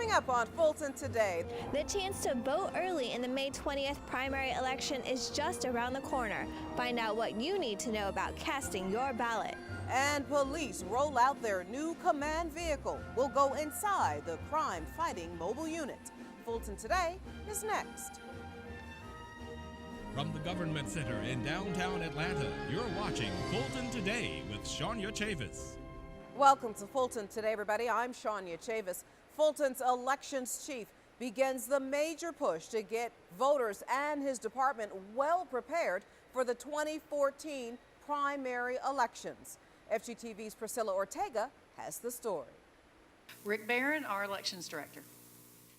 Coming up on Fulton Today. The chance to vote early in the May 20th primary election is just around the corner. Find out what you need to know about casting your ballot. And police roll out their new command vehicle. We'll go inside the crime-fighting mobile unit. Fulton Today is next. From the Government Center in downtown Atlanta, you're watching Fulton Today with Shania Chavis. Welcome to Fulton Today, everybody. I'm Shania Chavis. Fulton's elections chief begins the major push to get voters and his department well prepared for the 2014 primary elections. FGTV's Priscilla Ortega has the story. Rick Barron, our elections director.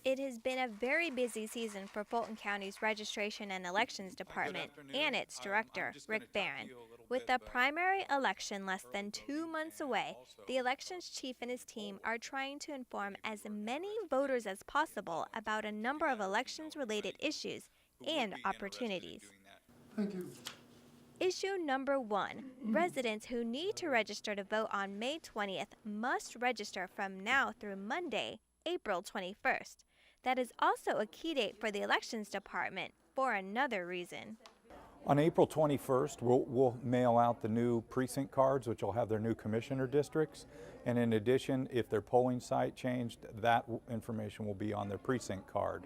It has been a very busy season for Fulton County's Registration and Elections Department and its director, Rick Barron. With the primary election less than 2 months away, the elections chief and his team are trying to inform as many voters as possible about a number of elections-related issues and opportunities. Thank you. Issue number 1, residents who need to register to vote on May 20th must register from now through Monday, April 21st. That is also a key date for the Elections Department for another reason. On April 21st, we'll mail out the new precinct cards, which will have their new commissioner districts. And in addition, if their polling site changed, that information will be on their precinct card.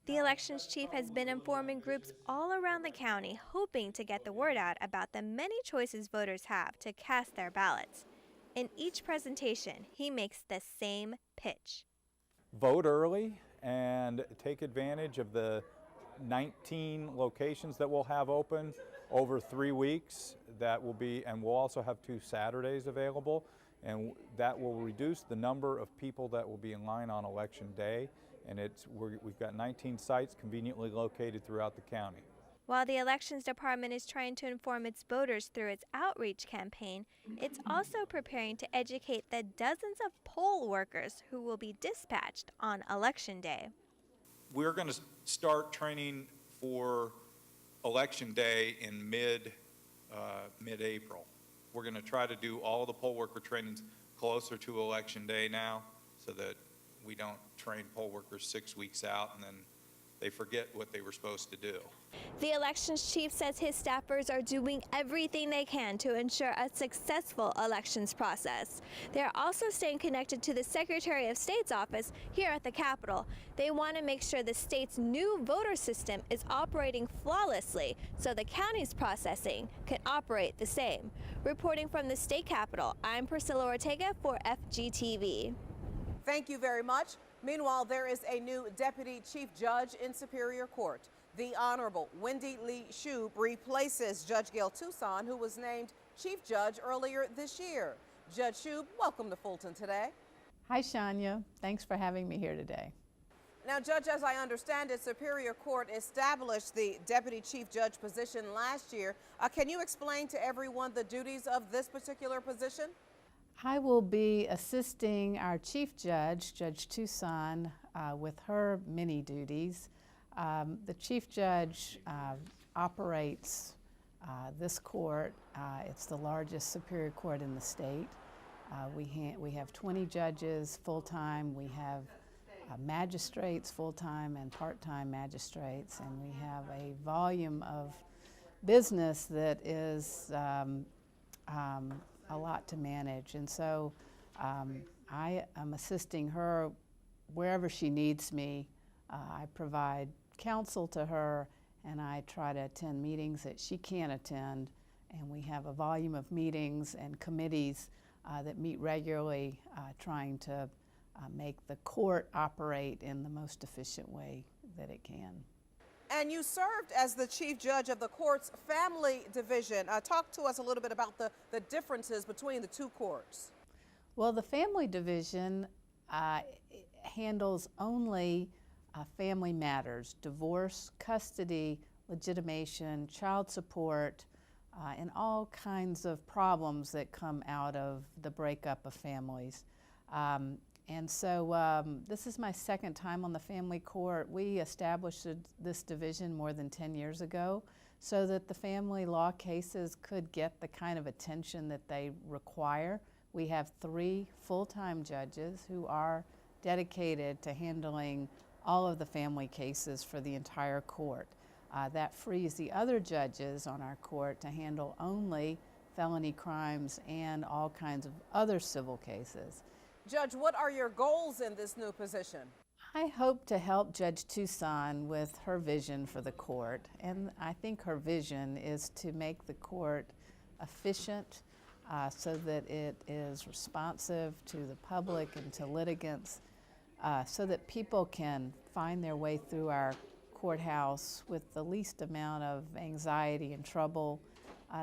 The elections chief has been informing groups all around the county, hoping to get the word out about the many choices voters have to cast their ballots. In each presentation, he makes the same pitch. Vote early and take advantage of the 19 locations that we'll have open over 3 weeks. That will be, and we'll also have 2 Saturdays available, and that will reduce the number of people that will be in line on election day. And we've got 19 sites conveniently located throughout the county. While the Elections Department is trying to inform its voters through its outreach campaign, it's also preparing to educate the dozens of poll workers who will be dispatched on Election Day. We're going to start training for Election Day in mid-April. We're going to try to do all the poll worker trainings closer to Election Day now, so that we don't train poll workers 6 weeks out and then they forget what they were supposed to do. The elections chief says his staffers are doing everything they can to ensure a successful elections process. They're also staying connected to the Secretary of State's office here at the Capitol. They want to make sure the state's new voter system is operating flawlessly so the county's processing can operate the same. Reporting from the state capitol, I'm Priscilla Ortega for FGTV. Thank you very much. Meanwhile, there is a new deputy chief judge in Superior Court. The Honorable Wendy Lee Shube replaces Judge Gail Tucson, who was named chief judge earlier this year. Judge Shube, welcome to Fulton Today. Hi, Shania. Thanks for having me here today. Now, Judge, as I understand it, Superior Court established the deputy chief judge position last year. Can you explain to everyone the duties of this particular position? I will be assisting our chief judge, Judge Tucson, with her many duties. The chief judge operates this court. It's the largest superior court in the state. We have 20 judges full-time. We have magistrates full-time and part-time magistrates, and we have a volume of business that is a lot to manage, and so I am assisting her wherever she needs me. I provide counsel to her, and I try to attend meetings that she can't attend, and we have a volume of meetings and committees that meet regularly, trying to make the court operate in the most efficient way that it can. And you served as the chief judge of the court's family division. Talk to us a little bit about the differences between the two courts. Well, the family division handles only family matters: divorce, custody, legitimation, child support, and all kinds of problems that come out of the breakup of families. And so this is my second time on the family court. We established this division more than 10 years ago so that the family law cases could get the kind of attention that they require. We have 3 full-time judges who are dedicated to handling all of the family cases for the entire court. That frees the other judges on our court to handle only felony crimes and all kinds of other civil cases. Judge, what are your goals in this new position? I hope to help Judge Tucson with her vision for the court, and I think her vision is to make the court efficient so that it is responsive to the public and to litigants, so that people can find their way through our courthouse with the least amount of anxiety and trouble,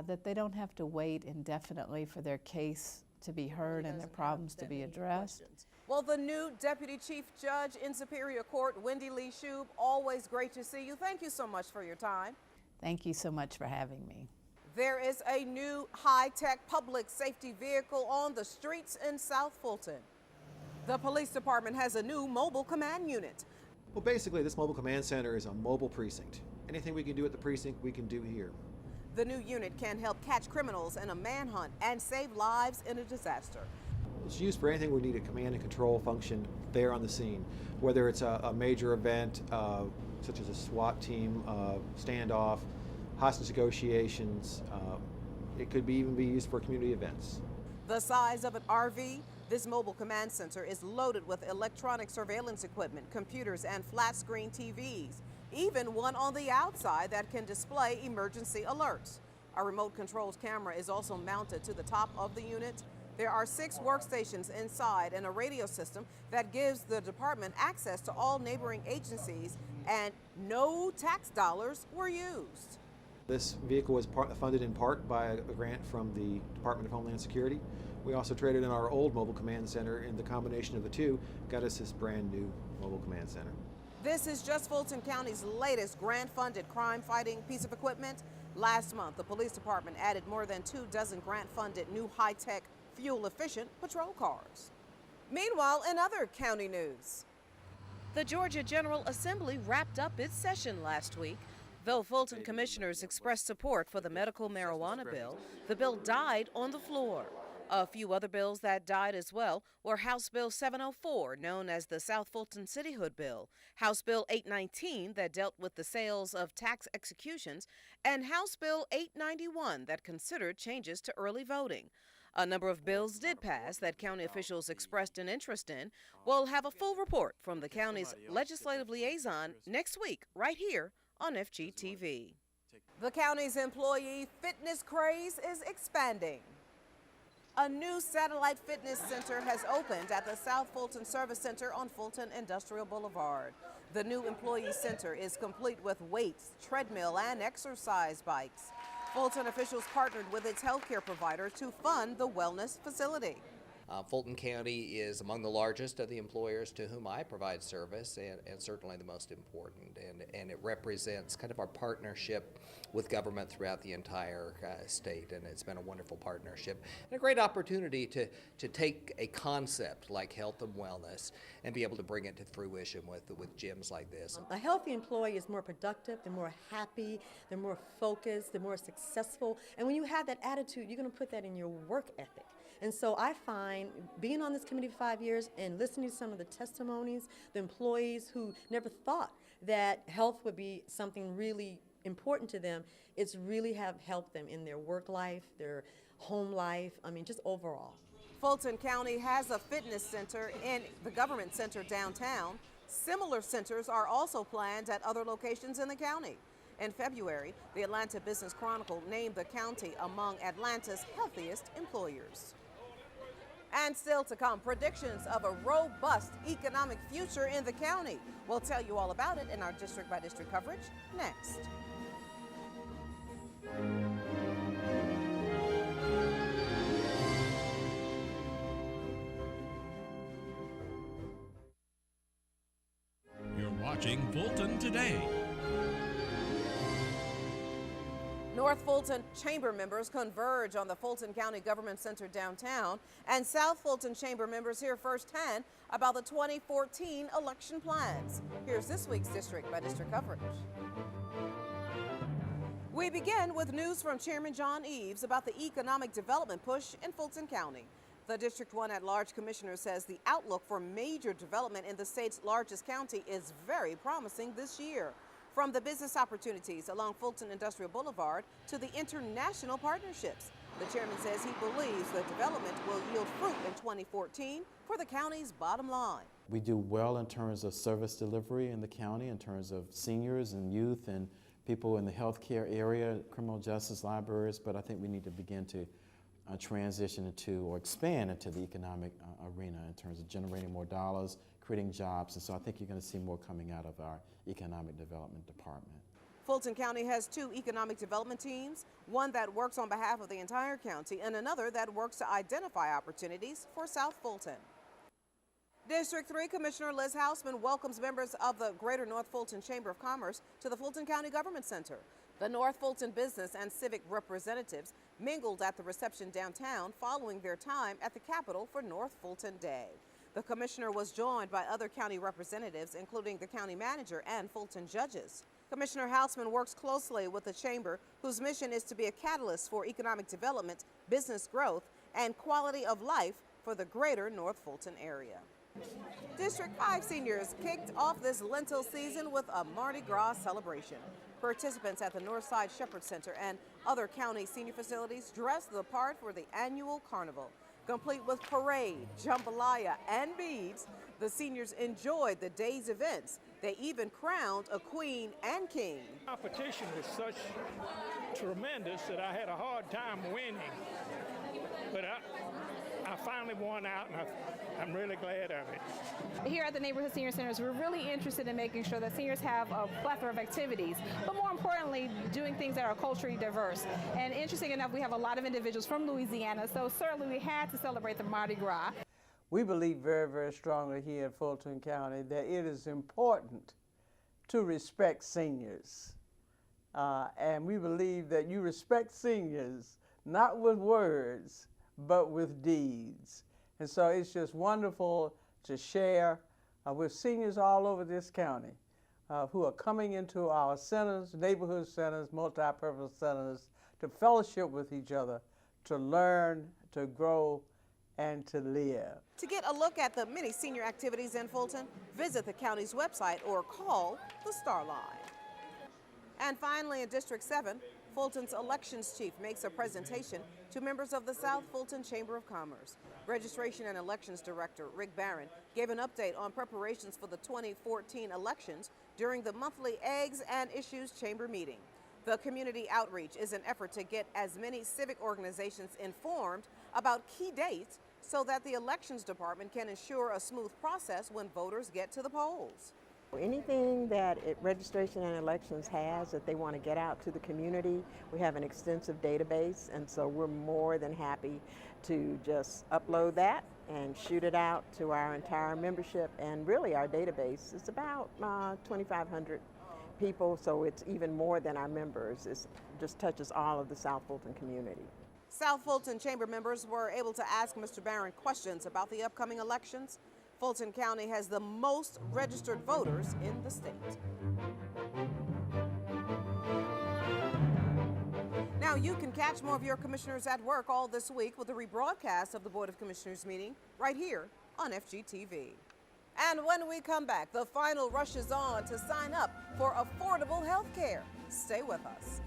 that they don't have to wait indefinitely for their case to be heard and their problems to be addressed. Well, the new Deputy Chief Judge in Superior Court, Wendy Lee Shube, always great to see you. Thank you so much for your time. Thank you so much for having me. There is a new high-tech public safety vehicle on the streets in South Fulton. The police department has a new mobile command unit. Well, basically, this mobile command center is a mobile precinct. Anything we can do at the precinct, we can do here. The new unit can help catch criminals in a manhunt and save lives in a disaster. It's used for anything we need a command and control function there on the scene, whether it's a major event such as a SWAT team, standoff, hostage negotiations. It could even be used for community events. The size of an RV, this mobile command center is loaded with electronic surveillance equipment, computers, and flat-screen TVs, even one on the outside that can display emergency alerts. A remote-controlled camera is also mounted to the top of the unit. There are 6 workstations inside and a radio system that gives the department access to all neighboring agencies, and no tax dollars were used. This vehicle was funded in part by a grant from the Department of Homeland Security. We also traded in our old mobile command center, and the combination of the two got us this brand new mobile command center. This is just Fulton County's latest grant-funded crime-fighting piece of equipment. Last month, the police department added more than 24 grant-funded new high-tech, fuel-efficient patrol cars. Meanwhile, in other county news, the Georgia General Assembly wrapped up its session last week. Though Fulton commissioners expressed support for the medical marijuana bill, the bill died on the floor. A few other bills that died as well were House Bill 704, known as the South Fulton Cityhood Bill, House Bill 819 that dealt with the sales of tax executions, and House Bill 891 that considered changes to early voting. A number of bills did pass that county officials expressed an interest in. We'll have a full report from the county's legislative liaison next week, right here on FGTV. The county's employee fitness craze is expanding. A new satellite fitness center has opened at the South Fulton Service Center on Fulton Industrial Boulevard. The new employee center is complete with weights, treadmill, and exercise bikes. Fulton officials partnered with its healthcare provider to fund the wellness facility. Fulton County is among the largest of the employers to whom I provide service, and certainly the most important, and it represents kind of our partnership with government throughout the entire state, and it's been a wonderful partnership and a great opportunity to take a concept like health and wellness and be able to bring it to fruition with gyms like this. A healthy employee is more productive, they're more happy, they're more focused, they're more successful, and when you have that attitude, you're going to put that in your work ethic. And so I find, being on this committee for 5 years and listening to some of the testimonies, the employees who never thought that health would be something really important to them, it's really have helped them in their work life, their home life, I mean, just overall. Fulton County has a fitness center in the government center downtown. Similar centers are also planned at other locations in the county. In February, the Atlanta Business Chronicle named the county among Atlanta's healthiest employers. And still to come, predictions of a robust economic future in the county. We'll tell you all about it in our district-by-district coverage next. You're watching Fulton Today. North Fulton Chamber members converge on the Fulton County Government Center downtown, and South Fulton Chamber members hear firsthand about the 2014 election plans. Here's this week's district-by-district coverage. We begin with news from Chairman John Eves about the economic development push in Fulton County. The District 1 at-large commissioner says the outlook for major development in the state's largest county is very promising this year. From the business opportunities along Fulton Industrial Boulevard to the international partnerships. The chairman says he believes the development will yield fruit in 2014 for the county's bottom line. We do well in terms of service delivery in the county, in terms of seniors and youth and people in the healthcare area, criminal justice libraries, but I think we need to begin to transition into or expand into the economic arena in terms of generating more dollars, creating jobs, and so I think you're going to see more coming out of our economic development department. Fulton County has 2 economic development teams, one that works on behalf of the entire county and another that works to identify opportunities for South Fulton. District 3 Commissioner Liz Hausman welcomes members of the Greater North Fulton Chamber of Commerce to the Fulton County Government Center. The North Fulton business and civic representatives mingled at the reception downtown following their time at the Capitol for North Fulton Day. The commissioner was joined by other county representatives, including the county manager and Fulton judges. Commissioner Hausman works closely with the chamber, whose mission is to be a catalyst for economic development, business growth, and quality of life for the greater North Fulton area. District 5 seniors kicked off this Lenten season with a Mardi Gras celebration. Participants at the Northside Shepherd Center and other county senior facilities dressed the part for the annual carnival. Complete with parade, jambalaya, and beads, the seniors enjoyed the day's events. They even crowned a queen and king. Competition was such tremendous that I had a hard time winning. But I finally won out, and I'm really glad of it. Here at the Neighborhood Senior Centers, we're really interested in making sure that seniors have a plethora of activities, but more importantly, doing things that are culturally diverse. And interesting enough, we have a lot of individuals from Louisiana, so certainly we had to celebrate the Mardi Gras. We believe very, very strongly here in Fulton County that it is important to respect seniors. And we believe that you respect seniors not with words, but with deeds. And so it's just wonderful to share with seniors all over this county who are coming into our centers, neighborhood centers, multi-purpose centers, to fellowship with each other, to learn, to grow, and to live. To get a look at the many senior activities in Fulton, visit the county's website or call the Star Line. And finally, in District 7, Fulton's elections chief makes a presentation to members of the South Fulton Chamber of Commerce. Registration and Elections Director Rick Barron gave an update on preparations for the 2014 elections during the monthly Eggs and Issues Chamber meeting. The community outreach is an effort to get as many civic organizations informed about key dates so that the elections department can ensure a smooth process when voters get to the polls. Anything that Registration and Elections has that they want to get out to the community, we have an extensive database, and so we're more than happy to just upload that and shoot it out to our entire membership. And really our database is about 2,500 people, so it's even more than our members. It just touches all of the South Fulton community. South Fulton Chamber members were able to ask Mr. Barron questions about the upcoming elections. Fulton County has the most registered voters in the state. Now you can catch more of your commissioners at work all this week with the rebroadcast of the Board of Commissioners meeting right here on FGTV. And when we come back, the final rush is on to sign up for affordable health care. Stay with us.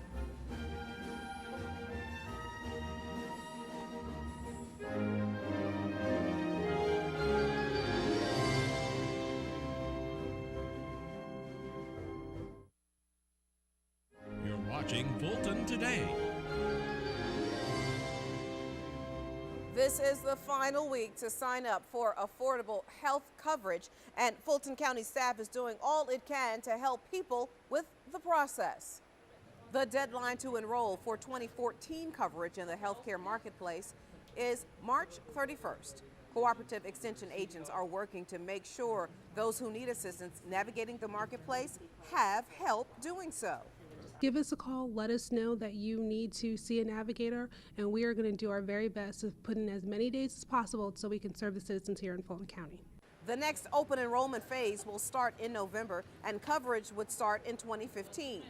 You're watching Fulton Today. This is the final week to sign up for affordable health coverage, and Fulton County staff is doing all it can to help people with the process. The deadline to enroll for 2014 coverage in the healthcare marketplace is March 31st. Cooperative extension agents are working to make sure those who need assistance navigating the marketplace have help doing so. Give us a call, let us know that you need to see a navigator, and we are going to do our very best to put in as many days as possible so we can serve the citizens here in Fulton County. The next open enrollment phase will start in November, and coverage would start in 2015.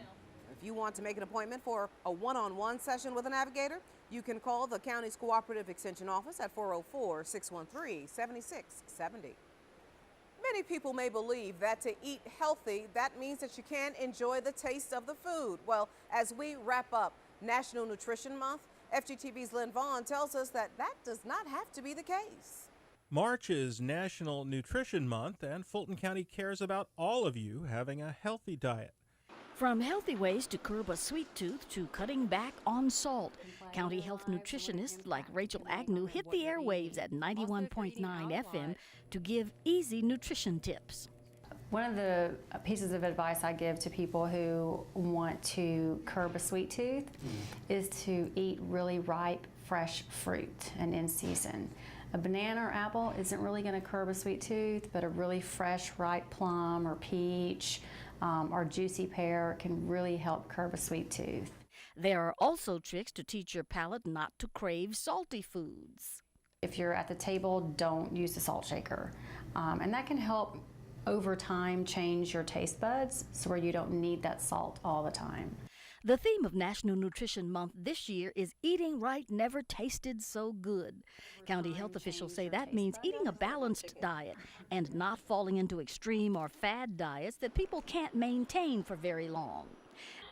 If you want to make an appointment for a one-on-one session with a navigator, You can call the county's Cooperative Extension Office at 404-613-7670. Many people may believe that to eat healthy, that means that you can't enjoy the taste of the food. Well, as we wrap up National Nutrition Month, FGTV's Lynn Vaughn tells us that that does not have to be the case. March is National Nutrition Month, and Fulton County cares about all of you having a healthy diet. From healthy ways to curb a sweet tooth to cutting back on salt, county health nutritionists like Rachel Agnew hit the airwaves at 91.9 FM to give easy nutrition tips. One of the pieces of advice I give to people who want to curb a sweet tooth is to eat really ripe, fresh fruit and in season. A banana or apple isn't really going to curb a sweet tooth, but a really fresh, ripe plum or peach or juicy pear can really help curb a sweet tooth. There are also tricks to teach your palate not to crave salty foods. If you're at the table, don't use the salt shaker. And that can help over time change your taste buds so where you don't need that salt all the time. The theme of National Nutrition Month this year is Eating Right Never Tasted So Good. County health officials say that means eating a balanced diet and not falling into extreme or fad diets that people can't maintain for very long.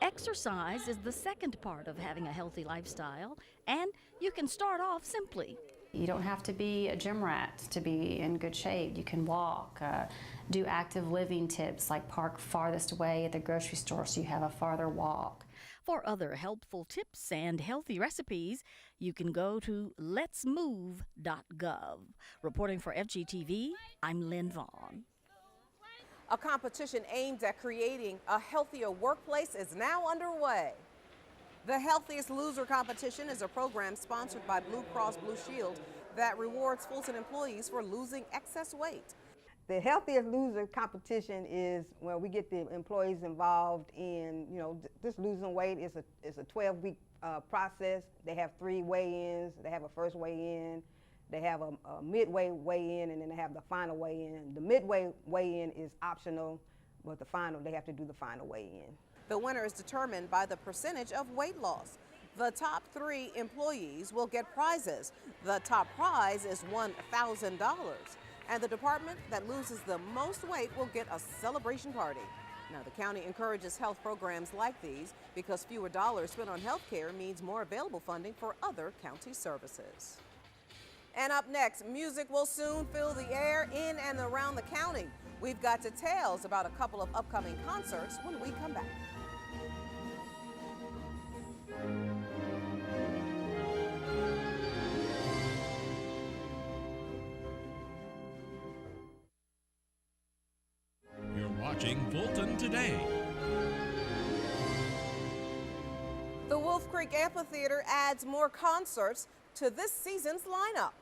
Exercise is the second part of having a healthy lifestyle, and you can start off simply. You don't have to be a gym rat to be in good shape. You can walk, do active living tips like park farthest away at the grocery store so you have a farther walk. For other helpful tips and healthy recipes, you can go to letsmove.gov. Reporting for FGTV, I'm Lynn Vaughn. A competition aimed at creating a healthier workplace is now underway. The Healthiest Loser competition is a program sponsored by Blue Cross Blue Shield that rewards Fulton employees for losing excess weight. The Healthiest Loser competition is where we get the employees involved in, just losing weight. It's a 12-week process. They have 3 weigh-ins. They have a first weigh-in, they have a midway weigh-in, and then they have the final weigh-in. The midway weigh-in is optional, but they have to do the final weigh-in. The winner is determined by the percentage of weight loss. The top 3 employees will get prizes. The top prize is $1,000. And the department that loses the most weight will get a celebration party. Now, the county encourages health programs like these because fewer dollars spent on health care means more available funding for other county services. And up next, music will soon fill the air in and around the county. We've got details about a couple of upcoming concerts when we come back. Watching Fulton Today. The Wolf Creek Amphitheater adds more concerts to this season's lineup.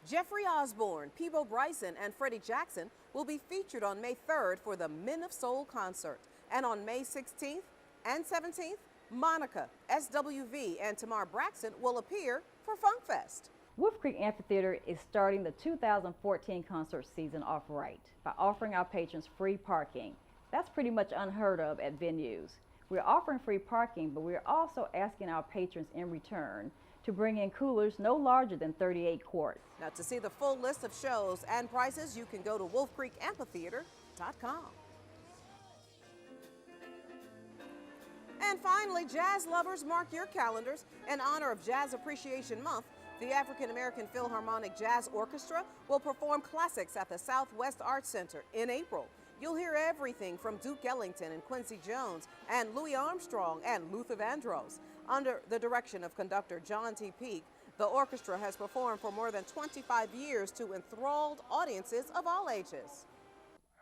Jeffrey Osborne, Peebo Bryson, and Freddie Jackson will be featured on May 3rd for the Men of Soul concert. And on May 16th and 17th, Monica, SWV, and Tamar Braxton will appear for Funk Fest. Wolf Creek Amphitheater is starting the 2014 concert season off right by offering our patrons free parking. That's pretty much unheard of at venues. We're offering free parking, but we're also asking our patrons in return to bring in coolers no larger than 38 quarts. Now, to see the full list of shows and prices, you can go to wolfcreekamphitheater.com. And finally, jazz lovers, mark your calendars. In honor of Jazz Appreciation Month, the African American Philharmonic Jazz Orchestra will perform classics at the Southwest Arts Center in April. You'll hear everything from Duke Ellington and Quincy Jones and Louis Armstrong and Luther Vandross. Under the direction of conductor John T. Peake, the orchestra has performed for more than 25 years to enthralled audiences of all ages.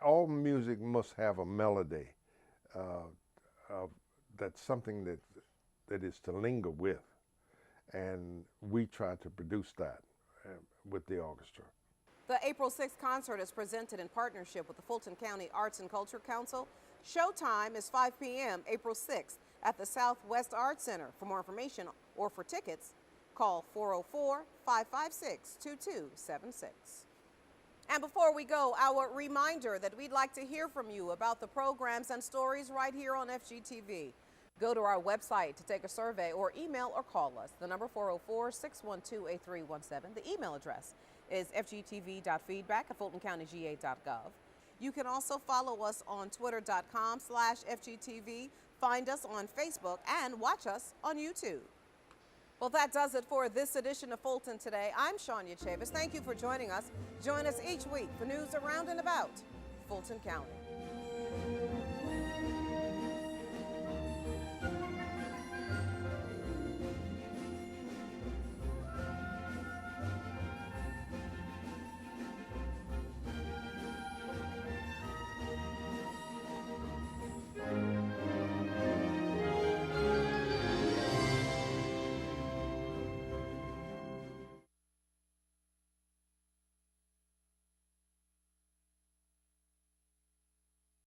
All music must have a melody. That's something that is to linger with. And we try to produce that with the orchestra. The April 6th concert is presented in partnership with the Fulton County Arts and Culture Council. Showtime is 5 p.m. April 6th at the Southwest Arts Center. For more information or for tickets, call 404-556-2276. And before we go, our reminder that we'd like to hear from you about the programs and stories right here on FGTV. Go to our website to take a survey or email or call us. The number 404-612-8317. The email address is fgtv.feedback@fultoncountyga.gov. You can also follow us on twitter.com/FGTV, find us on Facebook, and watch us on YouTube. Well, that does it for this edition of Fulton Today. I'm Shania Chavis. Thank you for joining us. Join us each week for news around and about Fulton County.